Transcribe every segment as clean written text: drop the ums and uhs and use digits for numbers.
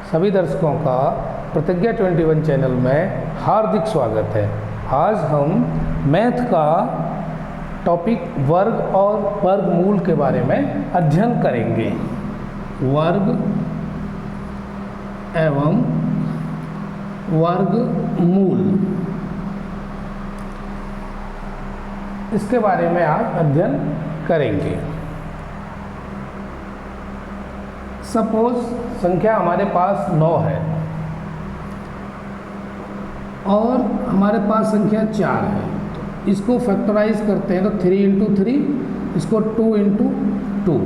सभी दर्शकों का प्रतिज्ञा 21 चैनल में हार्दिक स्वागत है। आज हम मैथ का टॉपिक वर्ग और वर्गमूल के बारे में अध्ययन करेंगे। वर्ग एवं वर्गमूल, इसके बारे में आज अध्ययन करेंगे। सपोज संख्या हमारे पास 9 है और हमारे पास संख्या 4 है, तो इसको फैक्टराइज करते हैं तो 3 इंटू 3, इसको 2 इंटू 2।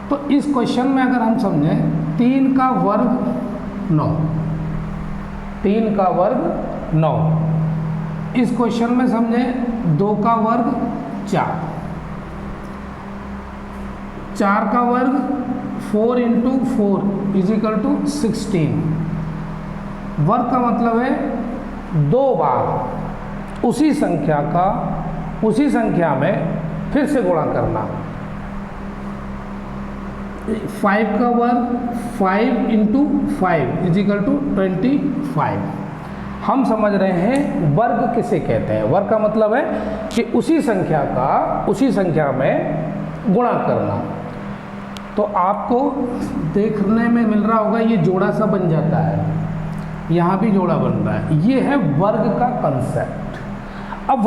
तो इस क्वेश्चन में अगर हम समझें 3 का वर्ग 9, 3 का वर्ग 9। इस क्वेश्चन में समझें 2 का वर्ग 4, 4 का वर्ग 4 इंटू 4 इज इक्वल टू 16। वर्ग का मतलब है 2 बार उसी संख्या में फिर से गुणा करना। 5 का वर्ग 5 इंटू 5 इज इक्वल टू 25। हम समझ रहे हैं वर्ग किसे कहते हैं। वर्ग का मतलब है कि उसी संख्या में गुणा करना। तो आपको देखने में मिल रहा होगा ये जोड़ा सा बन जाता है, यहाँ भी जोड़ा बन रहा है। ये है वर्ग का कंसेप्ट। अब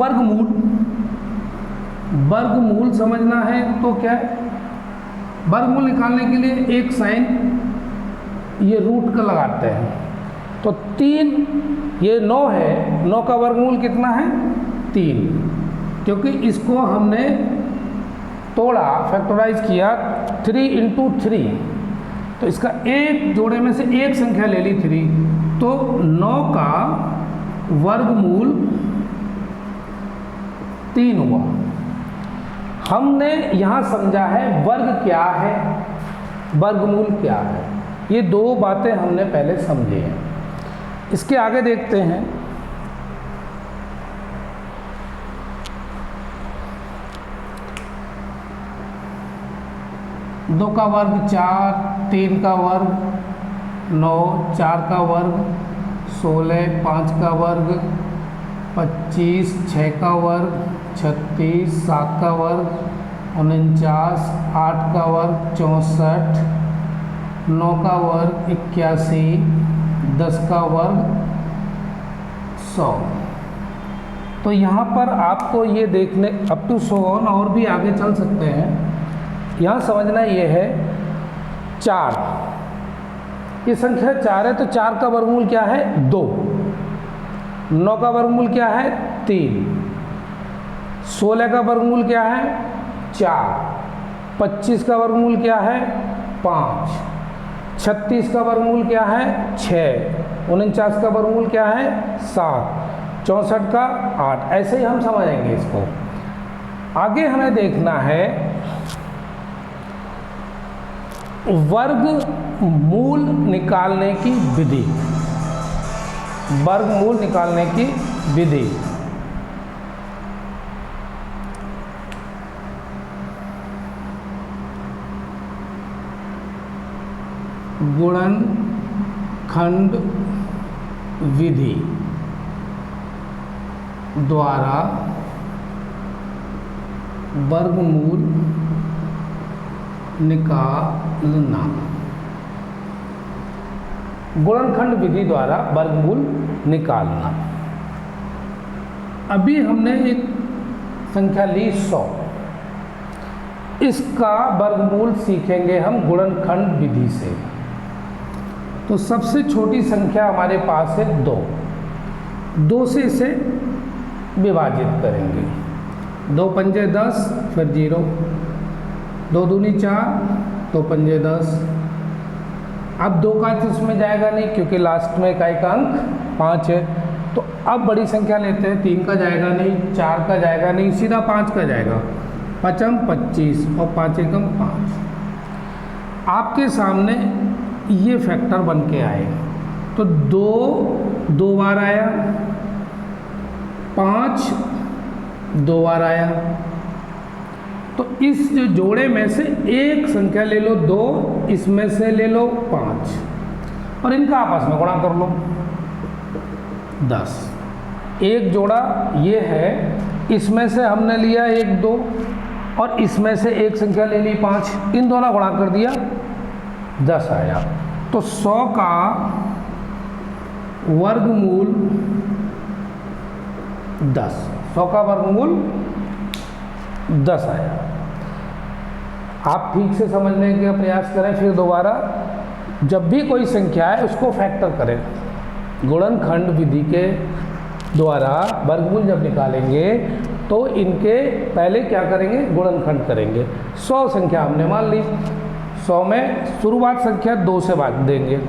वर्गमूल समझना है तो क्या है, वर्गमूल निकालने के लिए एक साइन ये रूट का लगाते हैं। तो 3, ये 9 है, 9 का वर्गमूल कितना है 3, क्योंकि इसको हमने तोड़ा, फैक्टराइज किया 3 इंटू 3, तो इसका एक जोड़े में से एक संख्या ले ली 3, तो 9 का वर्गमूल 3 हुआ। हमने यहाँ समझा है वर्ग क्या है, वर्गमूल क्या है। ये 2 बातें हमने पहले समझी हैं। इसके आगे देखते हैं। 2 का वर्ग 4, 3 का वर्ग 9, 4 का वर्ग 16, 5 का वर्ग 25, 6 का वर्ग 36, 7 का वर्ग 49, 8 का वर्ग 64, 9 का वर्ग 81, 10 का वर्ग 100। तो यहाँ पर आपको ये देखने अप टू 100 और भी आगे चल सकते हैं। यहाँ समझना ये है 4, ये संख्या 4 है तो 4 का वर्गमूल क्या है 2, 9 का वर्गमूल क्या है 3, 16 का वर्गमूल क्या है 4, 25 का वर्गमूल क्या है 5, 36 का वर्गमूल क्या है 6, 49 का वर्गमूल क्या है 7, 64 का 8। ऐसे ही हम समझेंगे इसको। आगे हमें देखना है वर्गमूल निकालने की विधि। वर्गमूल निकालने की विधि। गुणनखंड विधि द्वारा वर्गमूल निकालना। गुणनखंड विधि द्वारा वर्गमूल निकालना। अभी हमने एक संख्या ली 100, इसका वर्गमूल सीखेंगे हम गुणनखंड विधि से। तो सबसे छोटी संख्या हमारे पास है 2 से इसे विभाजित करेंगे। 2 पंजे 10, फिर 0, 2 दूनी 4, 2 पंजे 10। अब 2 का इसमें जाएगा नहीं क्योंकि लास्ट में इकाई का अंक 5 है। तो अब बड़ी संख्या लेते हैं। 3 का जाएगा नहीं, 4 का जाएगा नहीं, सीधा 5 का जाएगा। 5 25 और 5 एकम 5। आपके सामने ये फैक्टर बन के आए तो 2 बार आया, 5 2 बार आया। तो इस जोड़े में से एक संख्या ले लो 2, इसमें से ले लो 5। और इनका आपस में गुणा कर लो 10। एक जोड़ा ये है, इसमें से हमने लिया 1 2 और इसमें से एक संख्या ले ली 5, इन दोनों गुणा कर दिया 10 आया। तो 100 का वर्गमूल 10, 100 का वर्गमूल 10 आया। आप ठीक से समझने का प्रयास करें, फिर दोबारा जब भी कोई संख्या है उसको फैक्टर करें। गुणनखंड विधि के द्वारा वर्गमूल जब निकालेंगे तो इनके पहले क्या करेंगे, गुणनखंड करेंगे। 100 संख्या हमने मान ली, 100 में शुरुआत संख्या 2 से भाग देंगे,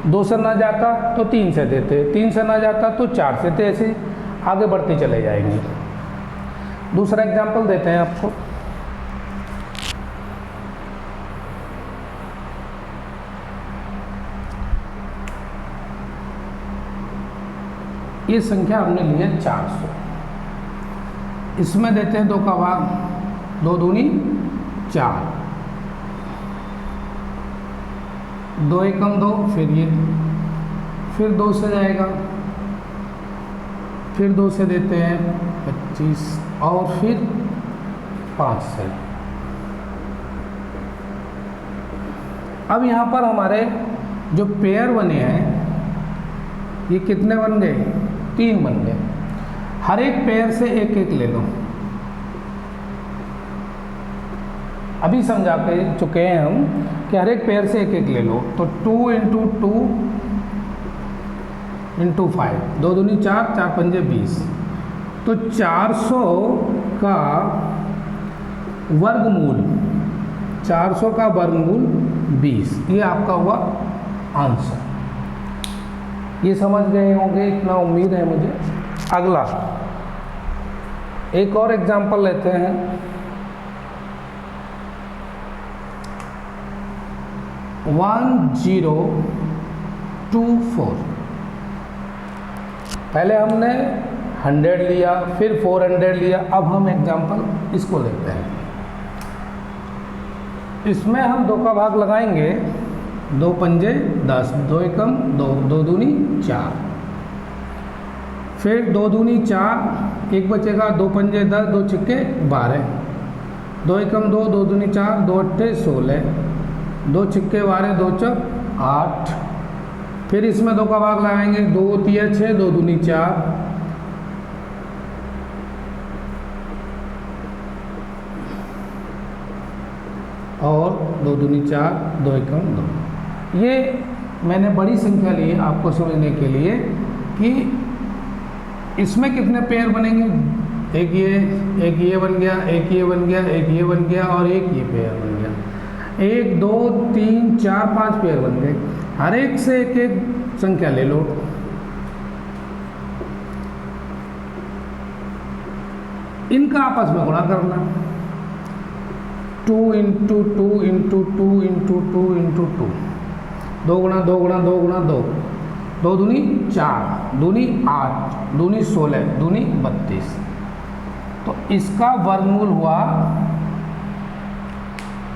2 से ना जाता तो 3 से देते, 3 से ना जाता तो 4 से, तो ऐसे आगे बढ़ते चले जाएंगे। दूसरा एग्जाम्पल देते हैं आपको। ये संख्या हमने ली है 400, इसमें देते हैं 2 का भाग, 2 दूनी 4, 2 एकम 2, फिर ये, फिर 2 से जाएगा, फिर 2 से देते हैं 25 और फिर 5 से। अब यहाँ पर हमारे जो पेयर बने हैं ये कितने बन गए, 3 बन गए। हर एक पेयर से एक एक ले लो। अभी समझा के चुके हैं हम कि हर एक पेयर से एक एक ले लो। तो 2 × 2 × 5, 2 दूनी 4, 4 पंजे 20। तो 400 का वर्गमूल, 400 का वर्गमूल 20, ये आपका हुआ आंसर। ये समझ गए होंगे, इतना उम्मीद है मुझे। अगला एक और एग्जाम्पल लेते हैं। वन 1024, पहले हमने 100 लिया, फिर 400 लिया, अब हम एग्जाम्पल इसको लेते हैं। इसमें हम 2 का भाग लगाएंगे, 2 पंजे 10, 2 एकम 2, 2 दूनी 4, फिर 2 दूनी 4, एक बचेगा, 2 पंजे 10, 2 छिक्के 12, 2 एकम 2, 2 दूनी 4, 2 अट्ठे 16, 2 छिक्के 12, 2 चौक 8, फिर इसमें 2 का भाग लगाएंगे, 2 तिया 6, 2 दूनी 4, और 2 दूनी 4, 2 एकम 2। ये मैंने बड़ी संख्या ली आपको समझने के लिए कि इसमें कितने पेयर बनेंगे। एक ये बन गया, एक ये बन गया, एक ये बन गया और एक ये पेयर बन गया। 1 2 3 4 5 पेयर बन गए। हर एक से एक एक संख्या ले लो। इनका आपस में गुणा करना, 2 × 2 × 2 × 2 × 2, 2 गुणा 2 गुणा 2 गुणा 2, 2 दूनी 4, दूनी 8, दूनी 16, दूनी 32। तो इसका वर्गमूल हुआ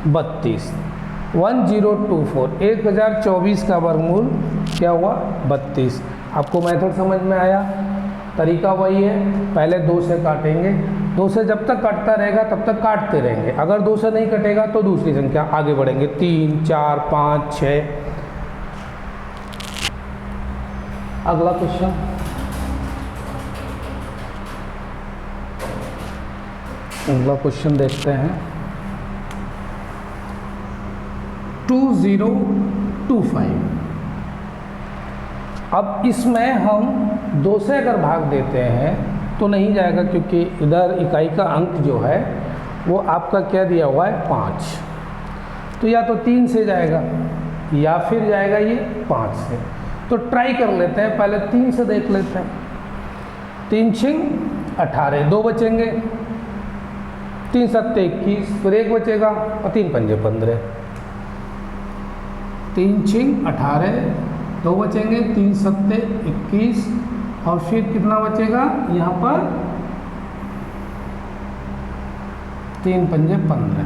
32। 1024, 1024 का वर्गमूल क्या हुआ 32। आपको मेथड समझ में आया? तरीका वही है, पहले 2 से काटेंगे, 2 से जब तक कटता रहेगा तब तक काटते रहेंगे। अगर 2 से नहीं कटेगा तो दूसरी संख्या आगे बढ़ेंगे, 3 4 5 6। अगला क्वेश्चन, देखते हैं। 2025। अब इसमें हम 2 से अगर भाग देते हैं तो नहीं जाएगा, क्योंकि इधर इकाई का अंक जो है वो आपका क्या दिया हुआ है 5। तो या तो 3 से जाएगा या फिर जाएगा ये 5 से। तो ट्राई कर लेते हैं, पहले 3 से देख लेते हैं। 3 छिंग 18, 2 बचेंगे, 3 सत्ते 21, फिर 1 बचेगा और 3 पंजे 15। 3 छिंग 18, 2 बचेंगे, 3 सत्ते 21 और फिर कितना बचेगा यहाँ पर 3 पंजे 15।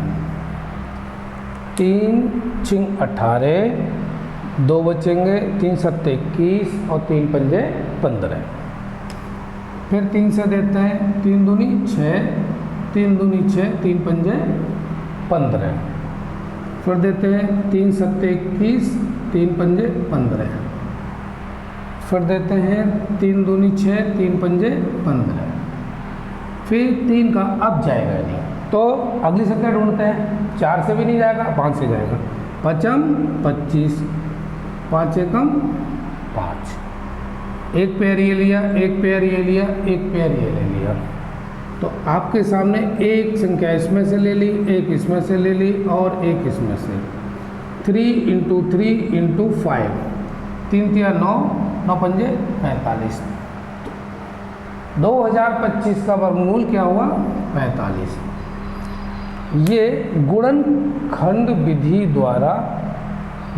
3 छिंग 18, 2 बचेंगे, 3 सत्ते 21 और 3 पंजे 15। फिर 3 से देते हैं, 3 दूनी 6, 3 दूनी 6, 3 पंजे 15। फिर देते हैं 3 सत्ते 21, 3 पंजे 15। फिर देते हैं 3 दूनी 6, 3 पंजे 15। फिर 3 का अब जाएगा नहीं, तो अगली संख्या ढूंढते हैं। 4 से भी नहीं जाएगा, 5 से जाएगा। 5 25, 5 एकम 5। एक पेयर ये लिया, एक पेयर ये लिया, एक पेयर ये ले लिया। तो आपके सामने एक संख्या इसमें से ले ली, एक इसमें से ले ली और एक इसमें से। 3 × 3 × 5, 3 तिया 9, 9 पंजे 45। 2025 का वर्गमूल क्या हुआ? 45। ये गुणनखंड विधि द्वारा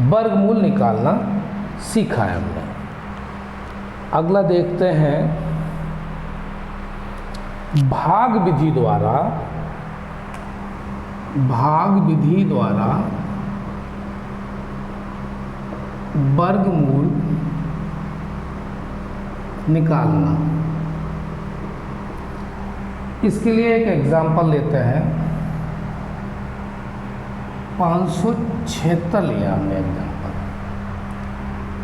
वर्गमूल निकालना सीखा है हमने। अगला देखते हैं भाग विधि द्वारा वर्गमूल निकालना। इसके लिए एक एग्जाम्पल लेते हैं। 576 लिया हमने एग्जाम्पल।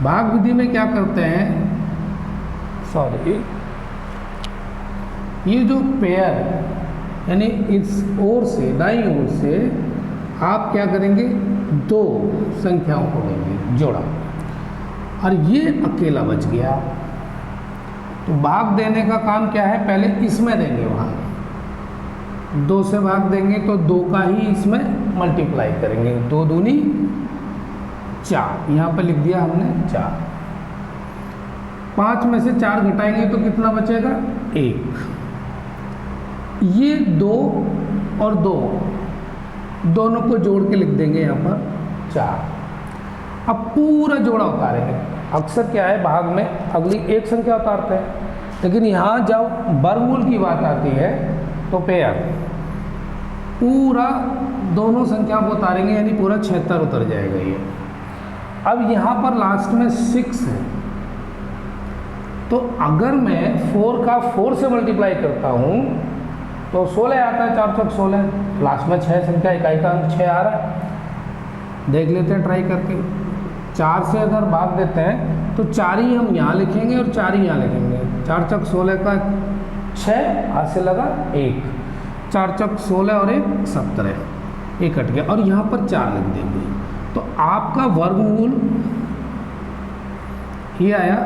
भाग विधि में क्या करते हैं, ये जो पेयर यानी इस ओर से दाईं ओर से आप क्या करेंगे, 2 संख्याओं को लेंगे जोड़ा, और ये अकेला बच गया। तो भाग देने का काम क्या है, पहले इसमें देंगे, वहाँ 2 से भाग देंगे तो 2 का ही इसमें मल्टीप्लाई करेंगे। 2 दूनी 4, यहाँ पर लिख दिया हमने 4। 5 में से 4 घटाएंगे तो कितना बचेगा, 1। ये 2 और 2 दोनों को जोड़ के लिख देंगे यहाँ पर 4। अब पूरा जोड़ा उतारेंगे। अक्सर क्या है, भाग में अगली एक संख्या उतारते हैं, लेकिन यहाँ जब वर्गमूल की बात आती है तो पेयर पूरा दोनों संख्या को उतारेंगे, यानी पूरा 76 उतर जाएगा ये। अब यहाँ पर लास्ट में 6 है, तो अगर मैं 4 का 4 से मल्टीप्लाई करता हूँ तो 16 आता है, 4 चौक 16। लास्ट में 6 संख्या, इकाई का अंक 6 आ रहा है। देख लेते हैं ट्राई करके। 4 से अगर भाग देते हैं तो 4 ही हम यहाँ लिखेंगे और 4 ही यहाँ लिखेंगे। 4 चौक 16 का 6 हाथ से लगा 1, 4 चौक 16 और 1 17, 1 कट गया और यहाँ पर 4 लिख देंगे। तो आपका वर्गमूल ये आया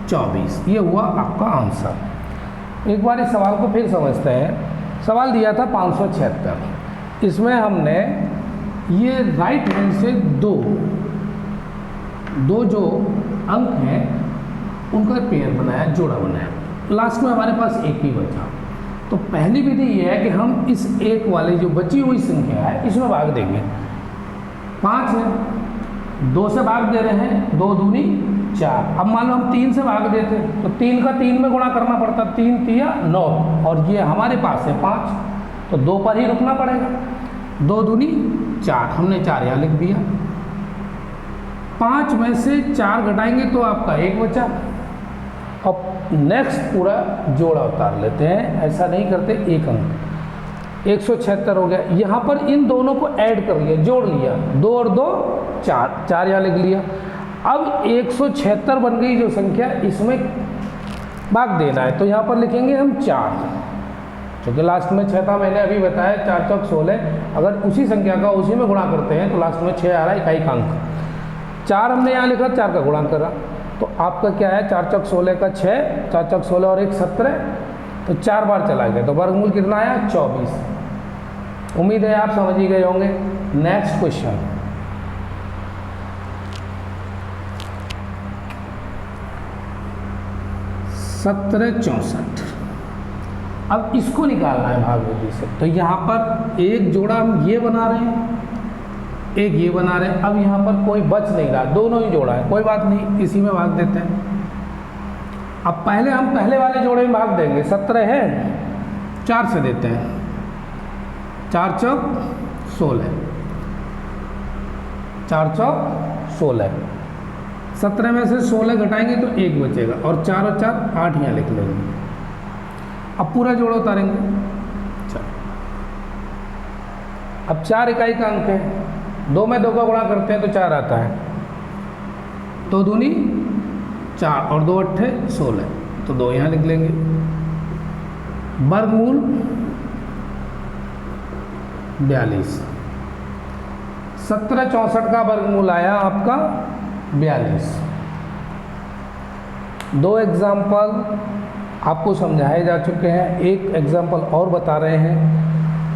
24। ये हुआ आपका आंसर। एक बार इस सवाल को फिर समझते हैं। सवाल दिया था 576। इसमें हमने ये राइट हैंड से दो जो अंक हैं उनका पेयर बनाया, जोड़ा बनाया। लास्ट में हमारे पास एक ही बचा। तो पहली विधि ये है कि हम इस एक वाले जो बची हुई संख्या है इसमें भाग देंगे। 5 है, 2 से भाग दे रहे हैं, 2 दूनी 4। अब मान लो हम 3 से भाग देते तो 3 का 3 में गुणा करना पड़ता, 3 तिया 9 और ये हमारे पास है 5, तो 2 पर ही रुकना पड़ेगा। 2 दूनी 4, हमने 4 यहाँ लिख दिया। 5 में से 4 घटाएंगे तो आपका 1 बचा। अब नेक्स्ट पूरा जोड़ा उतार लेते हैं, ऐसा नहीं करते, एक अंक 176 हो गया। यहाँ पर इन दोनों को ऐड कर लिया, जोड़ लिया, 2 और 2 4, 4 यहाँ लिख लिया। अब 176 बन गई जो संख्या, इसमें भाग देना है तो यहाँ पर लिखेंगे हम 4, क्योंकि लास्ट में 6 था, मैंने अभी बताया 4 चौक 16। अगर उसी संख्या का उसी में गुणा करते हैं तो लास्ट में 6 आ रहा है, इकाई का अंक 4 हमने यहाँ लिखा, 4 का गुणा करा तो आपका क्या है, 4 चौक 16 का 6, 4 चौक 16 और 1 17, तो 4 बार चला गया तो वर्गमूल कितना आया 24। उम्मीद है आप समझ ही गए होंगे। नेक्स्ट क्वेश्चन, सत्रह 64। अब इसको निकालना है भाग विधि से। तो यहाँ पर एक जोड़ा हम ये बना रहे हैं, एक ये बना रहे हैं। अब यहाँ पर कोई बच नहीं रहा, दोनों ही जोड़ा है, कोई बात नहीं, इसी में भाग देते हैं। अब पहले हम पहले वाले जोड़े में भाग देंगे। 17 है, 4 से देते हैं, 4 चौक 16, 4 चौक 16। 17 में से 16 घटाएंगे तो 1 बचेगा, और 4 और 4 8 यहाँ लिख लेंगे। अब पूरा जोड़ उतारेंगे। अब 4 इकाई का अंक है, 2 में 2 का गुणा करते हैं तो 4 आता है, तो दूनी 4 और 2 अट्ठे 16, तो 2 यहाँ लिख लेंगे। वर्गमूल 42, 1764 का वर्गमूल आया आपका 42। 2 एग्जाम्पल आपको समझाए जा चुके हैं, एक एग्जाम्पल और बता रहे हैं।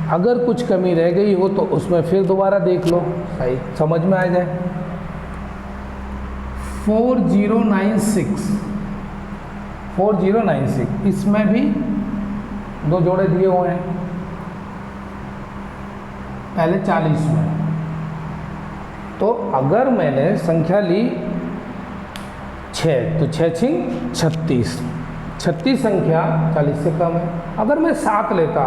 अगर कुछ कमी रह गई हो तो उसमें फिर दोबारा देख लो, सही समझ में आ जाए। 4096, इसमें भी 2 जोड़े दिए हुए हैं। पहले 40 में, तो अगर मैंने संख्या ली 6 तो 6 छिंग 36, 36 संख्या 40 से कम है। अगर मैं 7 लेता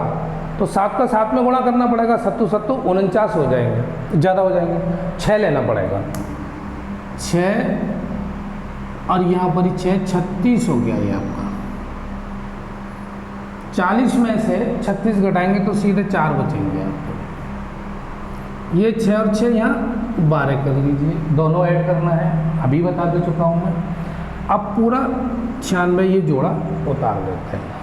तो 7 का 7 में गुणा करना पड़ेगा, 7 7 49 हो जाएंगे, ज़्यादा हो जाएंगे। 6 लेना पड़ेगा, 6 और यहाँ पर ही 6 36 हो गया ये आपका। 40 में से 36 घटाएंगे तो सीधे 4 बचेंगे आपको। ये 6 और 6 यहाँ 12 कर लीजिए, दोनों ऐड करना है, अभी बता दे चुका हूँ मैं। अब पूरा 96 ये जोड़ा उतार देते हैं।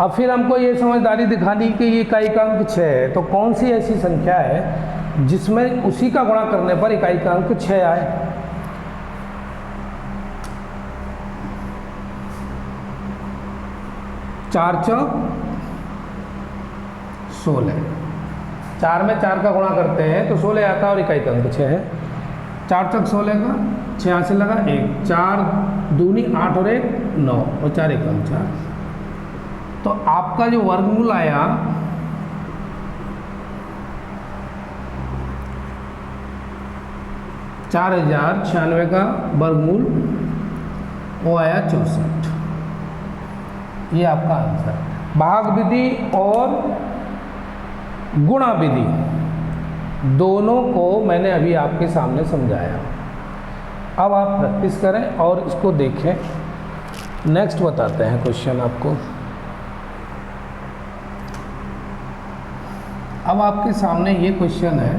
अब फिर हमको ये समझदारी दिखानी कि ये इकाई का अंक 6 है, तो कौन सी ऐसी संख्या है जिसमें उसी का गुणा करने पर इकाई का अंक 6 आए। चार चौक 16, 4 में 4 का गुणा करते हैं तो 16 आता है और इकाई का अंक 6 है। 4 चौक 16 का 6 से लगा 1, 4 दूनी 8 और 1 9 और 4 एक अंक 4। तो आपका जो वर्गमूल आया $4096 का वर्गमूल वो आया 64। ये आपका आंसर। भाग विधि और गुणा विधि दोनों को मैंने अभी आपके सामने समझाया। अब आप प्रैक्टिस करें और इसको देखें। नेक्स्ट बताते हैं क्वेश्चन आपको। अब आपके सामने ये क्वेश्चन है,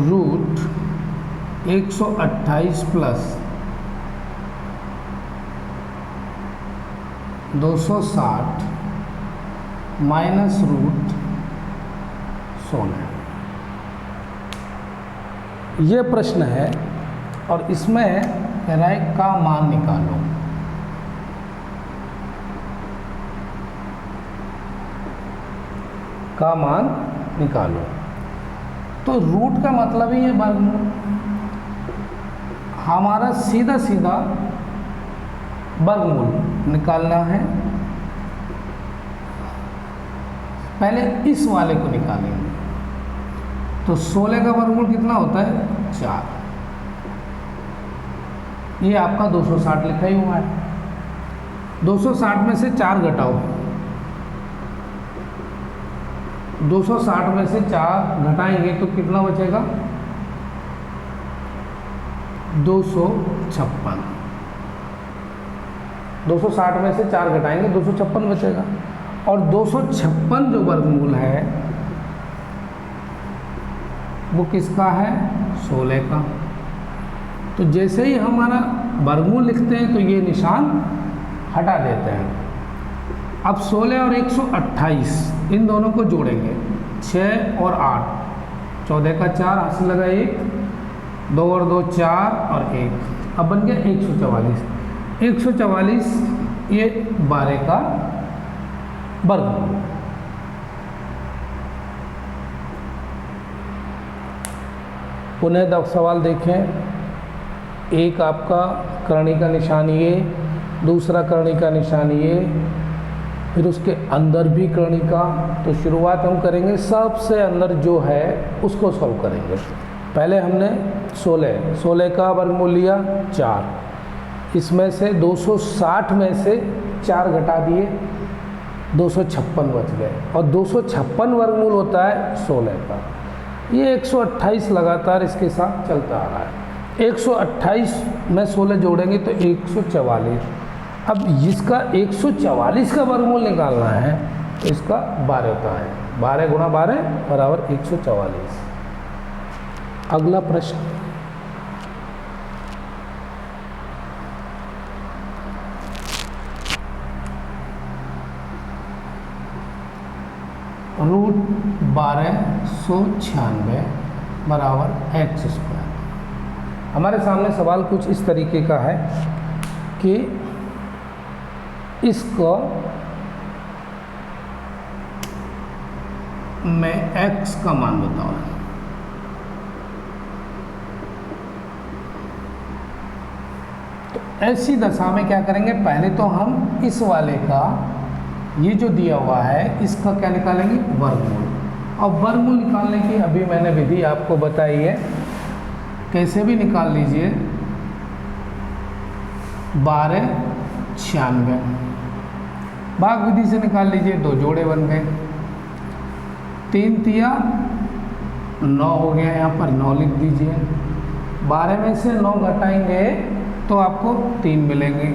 रूट 128 प्लस 260 माइनस रूट 16। ये प्रश्न है और इसमें कह रहा है का मान निकालो। का मान निकालो, तो रूट का मतलब ही है वर्गमूल। हमारा सीधा सीधा वर्गमूल निकालना है। पहले इस वाले को निकालेंगे, तो 16 का वर्गमूल कितना होता है 4। ये आपका 260 लिखा ही हुआ है। 260 में से 4 घटाओ, 260 में से 4 घटाएंगे तो कितना बचेगा 256। 260 में से 4 घटाएंगे 256 बचेगा। और 256 जो वर्गमूल है वो किसका है 16 का। तो जैसे ही हमारा वर्गमूल लिखते हैं तो ये निशान हटा देते हैं। अब 16 और 128 इन दोनों को जोड़ेंगे, 6 और 8, 14 का 4 हाथ से लगा 1, 2 और 2 4 और 1, अब बन गया 144। 144 ये 12 का वर्गमूल। पुनः सवाल देखें। एक आपका करणी का निशान ये, दूसरा करणी का निशान ये, फिर उसके अंदर भी करणी का। तो शुरुआत हम करेंगे सबसे अंदर जो है उसको सॉल्व करेंगे। पहले हमने 16 का वर्गमूल लिया 4, इसमें से 260 में से 4 घटा दिए, 256 बच गए। और 256 वर्गमूल होता है 16 का। ये 128 लगातार इसके साथ चलता आ रहा है। 128 में 16 जोड़ेंगे तो 144। अब इसका 144 का वर्गमूल निकालना है तो इसका 12 होता है। 12 गुणा 12 बराबर 144। अगला प्रश्न, √1296 बराबर एक्स स्क्वायर। हमारे सामने सवाल कुछ इस तरीके का है कि इसको मैं x का मान बताऊँ। तो ऐसी दशा में क्या करेंगे, पहले तो हम इस वाले का ये जो दिया हुआ है इसका क्या निकालेंगे, वर्गमूल। और वर्गमूल निकालने की अभी मैंने विधि आपको बताई है, कैसे भी निकाल लीजिए। 1296 भाग विधि से निकाल लीजिए, 2 जोड़े बन गए। 3 तिया 9 हो गया, यहाँ पर 9 लिख दीजिए। 12 में से 9 घटाएंगे तो आपको 3 मिलेंगे,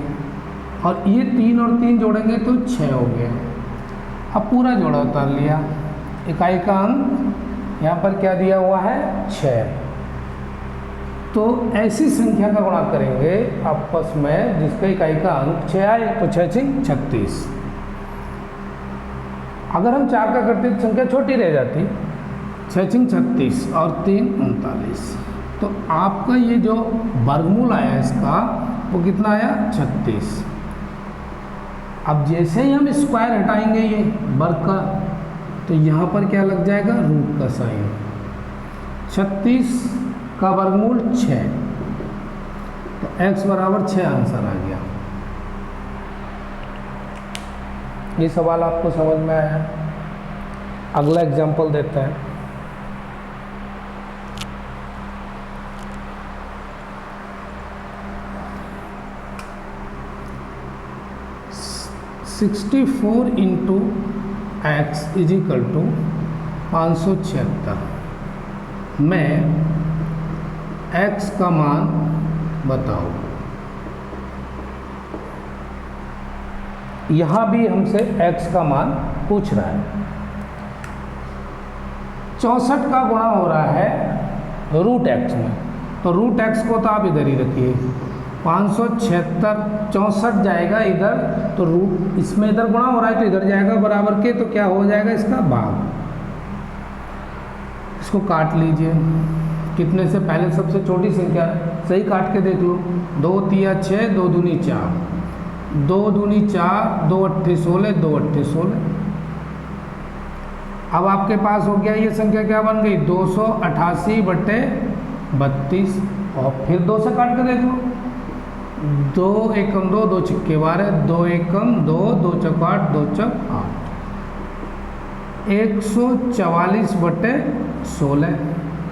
और ये 3 और 3 जोड़ेंगे तो 6 हो गया। अब पूरा जोड़ा उतार लिया। इकाई का अंक यहाँ पर क्या दिया हुआ है, 6। तो ऐसी संख्या का गुणा करेंगे आपस में जिसका इकाई का अंक 6 आए, तो 6 6 36। अगर हम 4 का करते तो संख्या छोटी रह जाती, 6 6 36 और 3 39। तो आपका ये जो वर्गमूल आया इसका वो कितना आया, 36। अब जैसे ही हम स्क्वायर हटाएंगे ये वर्ग का, तो यहाँ पर क्या लग जाएगा, रूट का साइन। 36 का वर्गमूल 6, तो x बराबर 6 आंसर आ गया। ये सवाल आपको समझ में आया। अगला एग्जांपल देते हैं। Sixty 4 into x is equal to 576 में x का मान बताओ। यहाँ भी हमसे x का मान पूछ रहा है। 64 का गुणा हो रहा है रूट एक्स में, तो रूट एक्स को तो आप इधर ही रखिए। 576 64 जाएगा इधर, तो रूट इसमें इधर गुणा हो रहा है तो इधर जाएगा बराबर के, तो क्या हो जाएगा इसका भाग। इसको काट लीजिए। कितने से, पहले सबसे छोटी संख्या सही काट के देख लो। 2 तिया 6, 2 दूनी 4, 2 दूनी 4, 2 अट्ठे 16, 2 अट्ठे 16। अब आपके पास हो गया, ये संख्या क्या बन गई, 288/32। और फिर 2 से काट के देख लो। 2 एकम 2, 2 छिक्के 12, 2 एकम 2, 2 चौक 8, 2 चौक 8। 144/16।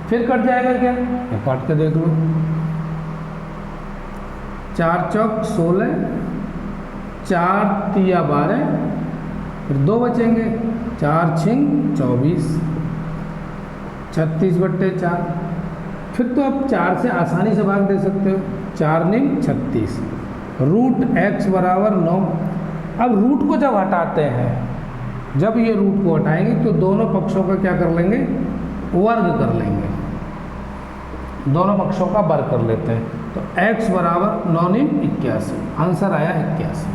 फिर कट जाएगा क्या, ये काट के देख लो। 4 चौक 16, 4 तिया 12, फिर 2 बचेंगे, 4 छिंग 24, 36/4। फिर तो आप 4 से आसानी से भाग दे सकते हो। 4 निम 36। रूट एक्स बराबर 9। अब रूट को जब हटाते हैं, जब ये रूट को हटाएंगे तो दोनों पक्षों का क्या कर लेंगे, वर्ग कर लेंगे। दोनों पक्षों का वर्ग कर लेते हैं, तो x बराबर 9 निम 81। आंसर आया 81।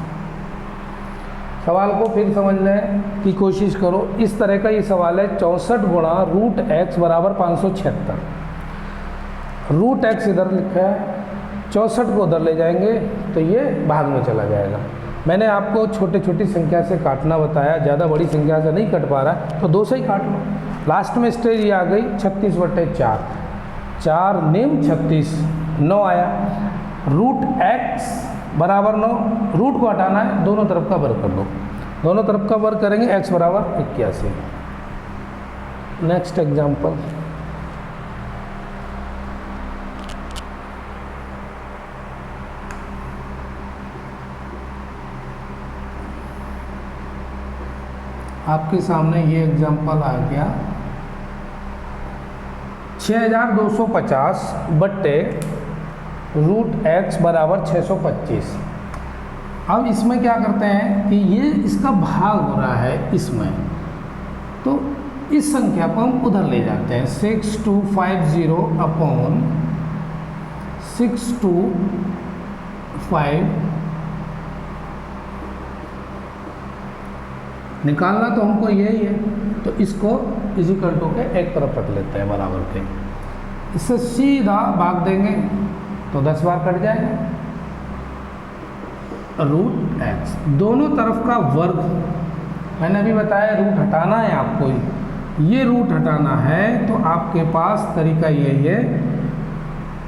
सवाल को फिर समझने की कोशिश करो। इस तरह का ये सवाल है। 64 गुणा रूट एक्स बराबर 576। रूट एक्स इधर लिखा है, 64 को उधर ले जाएंगे तो ये भाग में चला जाएगा। मैंने आपको छोटे छोटी संख्या से काटना बताया, ज़्यादा बड़ी संख्या से नहीं कट पा रहा तो 2 से ही काट लो। लास्ट में स्टेज ये आ गई 36/4। 4 निम 36, 9 आया। रूट एक्स बराबर 9, रूट को हटाना है, दोनों तरफ का वर्ग कर लो। दोनों तरफ का वर्ग करेंगे, x बराबर 81। Next example. आपके सामने ये एग्जाम्पल आ गया। 6250 बट्टे रूट एक्स बराबर 625। अब इसमें क्या करते हैं कि ये इसका भाग हो रहा है इसमें, तो इस संख्या को हम उधर ले जाते हैं। 6250 अपॉन 625 निकालना तो हमको यही है, तो इसको इजिकल टू के एक तरफ रख लेते हैं बराबर के। इससे सीधा भाग देंगे तो 10 बार कट जाएगा। रूट एक्स दोनों तरफ का वर्ग, मैंने अभी बताया रूट हटाना है आपको, ये रूट हटाना है तो आपके पास तरीका यही है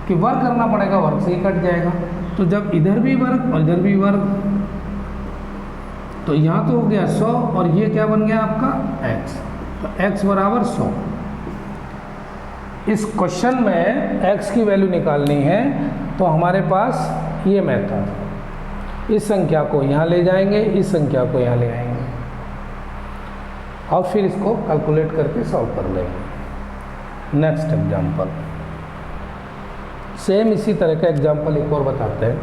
कि वर्ग करना पड़ेगा, वर्ग से ही कट जाएगा। तो जब इधर भी वर्ग और इधर भी वर्ग, तो यहाँ तो हो गया 100 और ये क्या बन गया आपका x, तो x बराबर 100। इस क्वेश्चन में x की वैल्यू निकालनी है तो हमारे पास ये मेथड, इस संख्या को यहाँ ले जाएंगे, इस संख्या को यहाँ ले आएंगे और फिर इसको कैलकुलेट करके सॉल्व कर लेंगे। नेक्स्ट एग्जांपल, सेम इसी तरह का एग्जांपल एक और बताते हैं।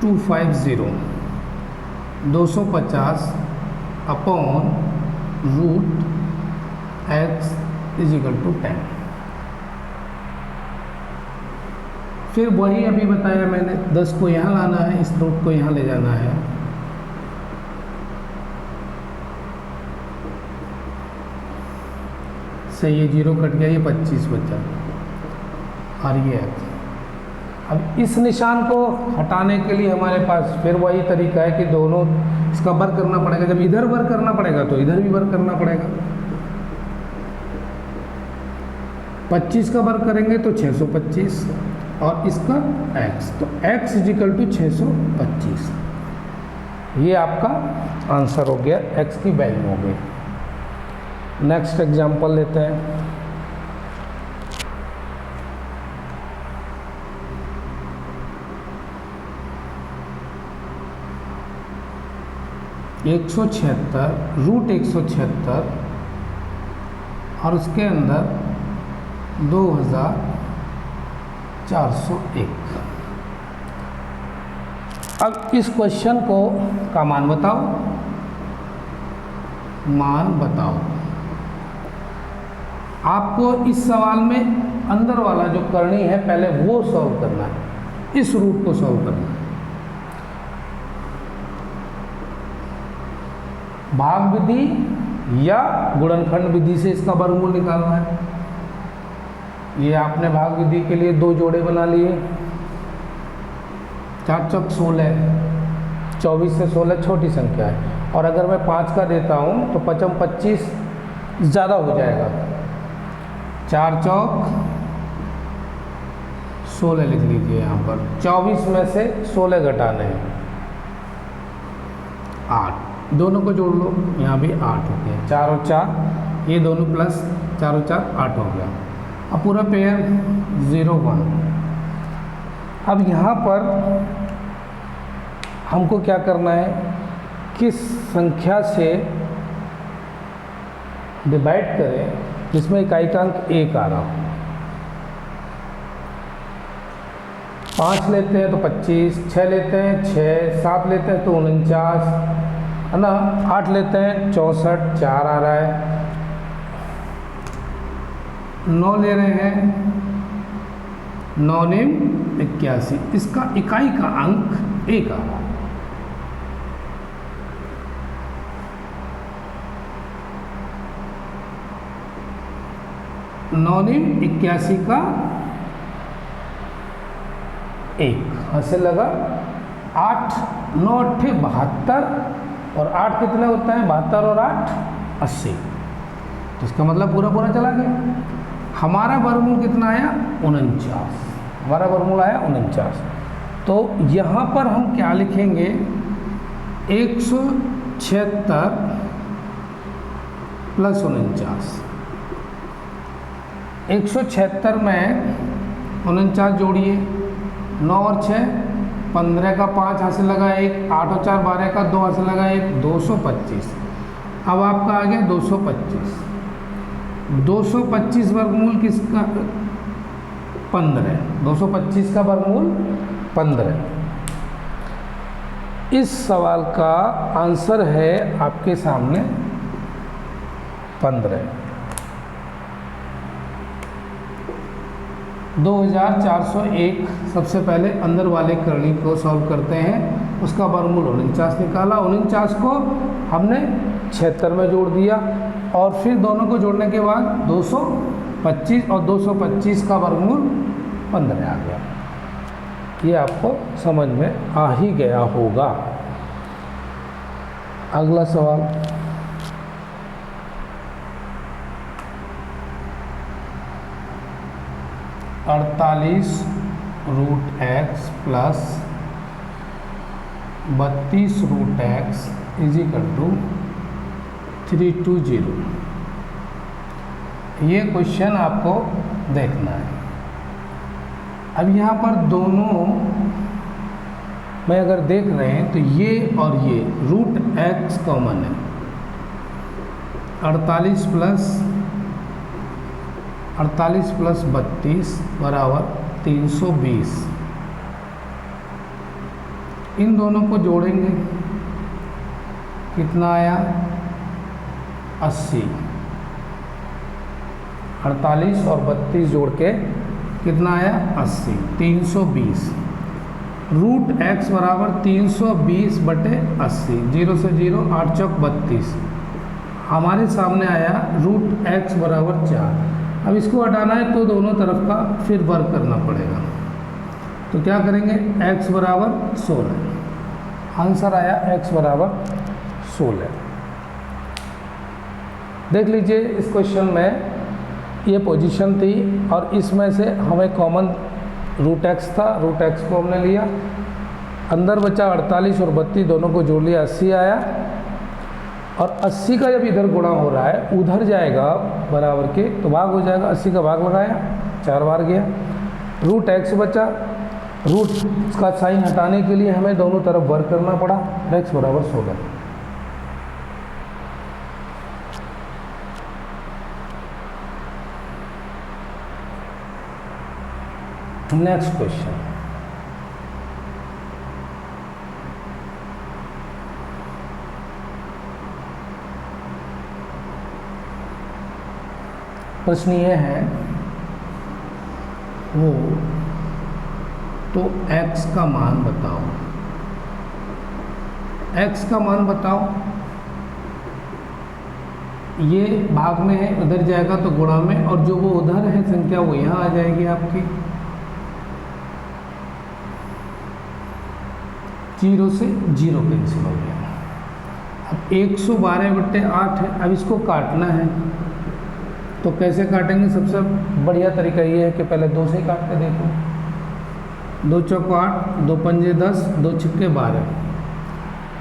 250 upon root x is equal to 10। फिर वही अभी बताया मैंने, 10 को यहाँ लाना है, इस रूट को यहाँ ले जाना है। से ये 0 कट गया, ये 25 बचा और ये x। अब इस निशान को हटाने के लिए हमारे पास फिर वही तरीका है कि दोनों इसका वर्ग करना पड़ेगा। जब इधर वर्ग करना पड़ेगा तो इधर भी वर्ग करना पड़ेगा। 25 का वर्ग करेंगे तो 625 और इसका x, तो x इजिकल टू 625। ये आपका आंसर हो गया, x की वैल्यू हो गई। नेक्स्ट एग्जांपल लेते हैं। रूट 176 और उसके अंदर 2401। अब इस क्वेश्चन को का मान बताओ, मान बताओ। आपको इस सवाल में अंदर वाला जो करनी है पहले वो सॉल्व करना है, इस रूट को सॉल्व करना है। भाग विधि या गुणनखंड विधि से इसका वर्गमूल निकालना है। ये आपने भाग विधि के लिए 2 जोड़े बना लिए, 4 चौक 16, 24 से 16 छोटी संख्या है, और अगर मैं 5 का देता हूँ तो 5 25 ज़्यादा हो जाएगा। 4 चौक 16 लिख लीजिए यहाँ पर। 24 में से 16 घटाने हैं 8, दोनों को जोड़ लो, यहाँ भी 8 हो गया। 4 और 4 ये दोनों प्लस 4 और 4 8 हो गया। अब पूरा पेयर 0 1। अब यहाँ पर हमको क्या करना है, किस संख्या से डिवाइड करें जिसमें इकाइकांक 1 आ रहा हो। 5 लेते हैं तो 25, 6 लेते हैं 6, 7 लेते हैं तो 49 है ना, 8 लेते हैं 64, 4 आ रहा है, 9 ले रहे हैं 9 नेम 81। इसका इकाई का अंक 1 आ रहा है। नौनिम 81 का 1 हासिल लगा। 8 9 8 72 और 8 कितने होते हैं, 72 और 8 80। तो इसका मतलब पूरा पूरा चला गया। हमारा वर्गमूल कितना आया, 49। हमारा वर्गमूल आया 49। तो यहाँ पर हम क्या लिखेंगे, 176 प्लस 49। 176 में 49 जोड़िए, 9 और 6 15 का 5 हासिल लगा 1, 8 और 4 12 का 2 हासिल लगा 1, 225। अब आपका आ गया 225। 225 वर्गमूल किसका? 15। 225 का वर्गमूल 15। इस सवाल का आंसर है आपके सामने 15। 2401 सबसे पहले अंदर वाले करणी को सॉल्व करते हैं। उसका वर्गमूल 49 निकाला। 49 को हमने 76 में जोड़ दिया और फिर दोनों को जोड़ने के बाद 225 और 225 का वर्गमूल 15 आ गया। ये आपको समझ में आ ही गया होगा। अगला सवाल, अड़तालीस root x plus 32 root x is equal to 320। ये क्वेश्चन आपको देखना है। अब यहाँ पर दोनों में अगर देख रहे हैं तो ये और ये रूट एक्स कॉमन है। 48 प्लस 32 बराबर 320। इन दोनों को जोड़ेंगे, कितना आया? 80। 48 और 32 जोड़ के कितना आया? 80। 320। रूट एक्स बराबर 320 बटे 80। 0 से 0, 8 चौक 32। हमारे सामने आया रूट एक्स बराबर 4। अब इसको हटाना है तो दोनों तरफ का फिर वर्ग करना पड़ेगा। तो क्या करेंगे? x बराबर 16। आंसर आया x बराबर 16। देख लीजिए इस क्वेश्चन में ये पोजीशन थी और इसमें से हमें कॉमन रूट एक्स था। रूट एक्स को हमने लिया, अंदर बचा 48 और 32, दोनों को जोड़ लिया, 80 आया। और 80 का जब इधर गुणा हो रहा है उधर जाएगा बराबर के तो भाग हो जाएगा। 80 का भाग लगाया, 4 बार गया। रूट एक्स बचा, रूट का साइन हटाने के लिए हमें दोनों तरफ वर्ग करना पड़ा। एक्स बराबर 16। नेक्स्ट क्वेश्चन, प्रश्न ये है वो तो x का मान बताओ। x का मान बताओ, ये भाग में है, उधर जाएगा तो गुणा में, और जो वो उधर है संख्या वो यहाँ आ जाएगी आपकी। 0 से 0 कैंसिल हो गया। अब 112/8 है। अब इसको काटना है तो कैसे काटेंगे? सबसे बढ़िया तरीका ये है कि पहले 2 से ही काट के देखो। 2 चौक 8, 2 पंजे 10, 2 छक्के 12,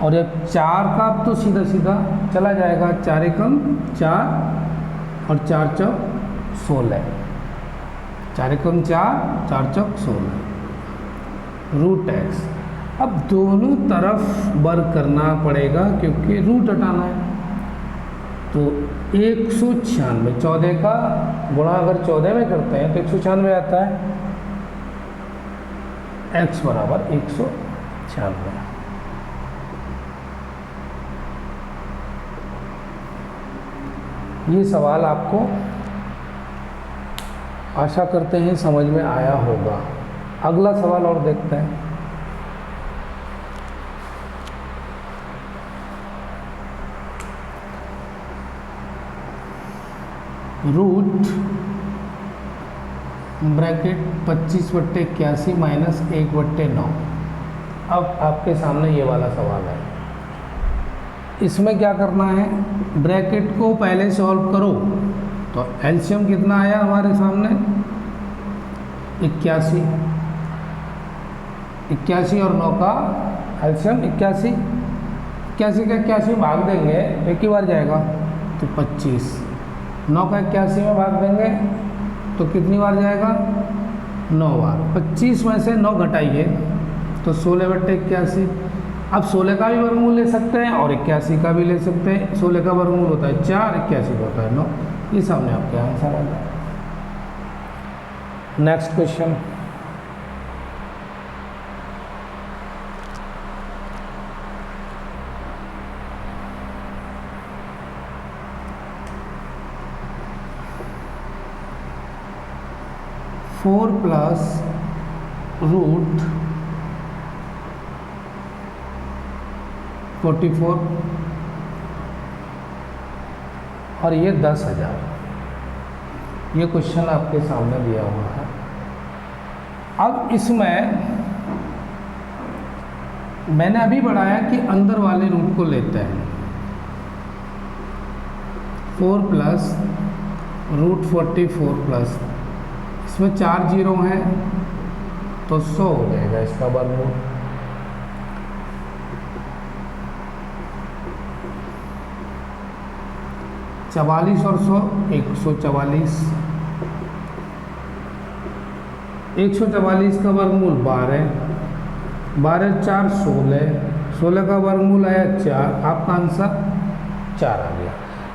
और एक 4 का अब तो सीधा सीधा चला जाएगा। 4 एकम 4 और 4 चौक 16। 4 एकम 4, 4 चौक 16। Root x. अब दोनों तरफ वर्ग करना पड़ेगा क्योंकि रूट हटाना है। तो 196, 14 का गुणा अगर 14 में करते हैं तो 196 आता है। x बराबर 196। ये सवाल आपको आशा करते हैं समझ में आया होगा। अगला सवाल और देखते हैं। Root bracket 25/81 minus 1/9। अब आपके सामने ये वाला सवाल है। इसमें क्या करना है? ब्रैकेट को पहले सॉल्व करो। तो एलसीएम कितना आया हमारे सामने? 81। 81 और 9 का एलसीएम 81। 81 का 81 भाग देंगे, एक ही बार जाएगा तो 25। 9 का 81 में भाग देंगे तो कितनी बार जाएगा? 9 बार। 25 में से 9 घटाइए तो 16/81। अब 16 का भी वर्गमूल ले सकते हैं और 81 का भी ले सकते हैं। 16 का वर्गमूल होता है 4, 81 का होता है 9। ये सामने आपके आंसर आ गया। Next question, four plus root 44 और ये 10,000। ये क्वेश्चन आपके सामने दिया हुआ है। अब इसमें मैंने अभी बढ़ाया कि अंदर वाले रूट को लेते हैं। 4 प्लस रूट 44 प्लस, इसमें 4 जीरो हैं तो 100 हो जाएगा इसका वर्गमूल। चवालीस और 100 144। 144 का वर्गमूल 12, 12 4 16, 16 का वर्गमूल आया 4, आपका आंसर 4 आ गया।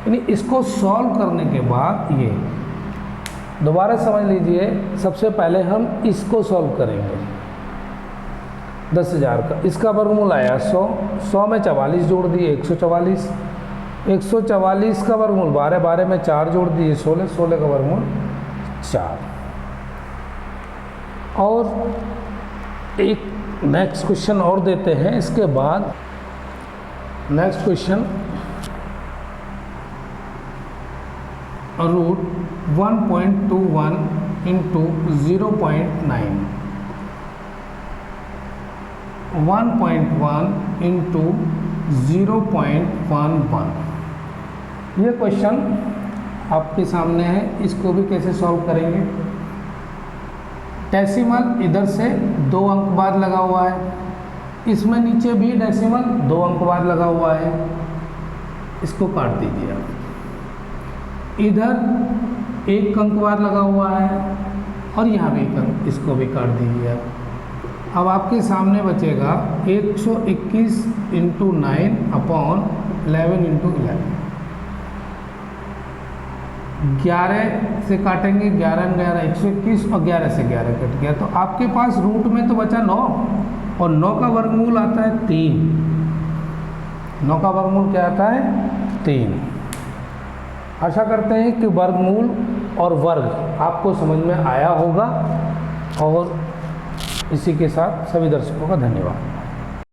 यानी इसको सॉल्व करने के बाद ये दोबारा समझ लीजिए, सबसे पहले हम इसको सॉल्व करेंगे। 10,000 का इसका वर्गमूल आया 100, 100 में 44 जोड़ दिए 144, 144 का वर्गमूल 12, 12 में 4 जोड़ दिए 16, 16 का वर्गमूल 4। और एक नेक्स्ट क्वेश्चन और देते हैं इसके बाद। Next question, root 1.21 into 0.9, 1.1 into 0.11। ये क्वेश्चन आपके सामने है। इसको भी कैसे सॉल्व करेंगे? डेसिमल इधर से 2 अंक बाद लगा हुआ है, इसमें नीचे भी डेसिमल 2 अंक बाद लगा हुआ है, इसको काट दीजिए आप। इधर 1 अंक बाद लगा हुआ है और यहाँ भी 1 अंक, इसको भी काट दीजिए आप। अब आपके सामने बचेगा 121 इंटू 9 अपॉन 11 इंटू 11। 11 से काटेंगे, 11 11 121 और 11 से 11 कट गया, तो आपके पास रूट में तो बचा 9 और 9 का वर्गमूल आता है 3। 9 का वर्गमूल क्या आता है? 3। आशा करते हैं कि वर्गमूल और वर्ग आपको समझ में आया होगा और इसी के साथ सभी दर्शकों का धन्यवाद।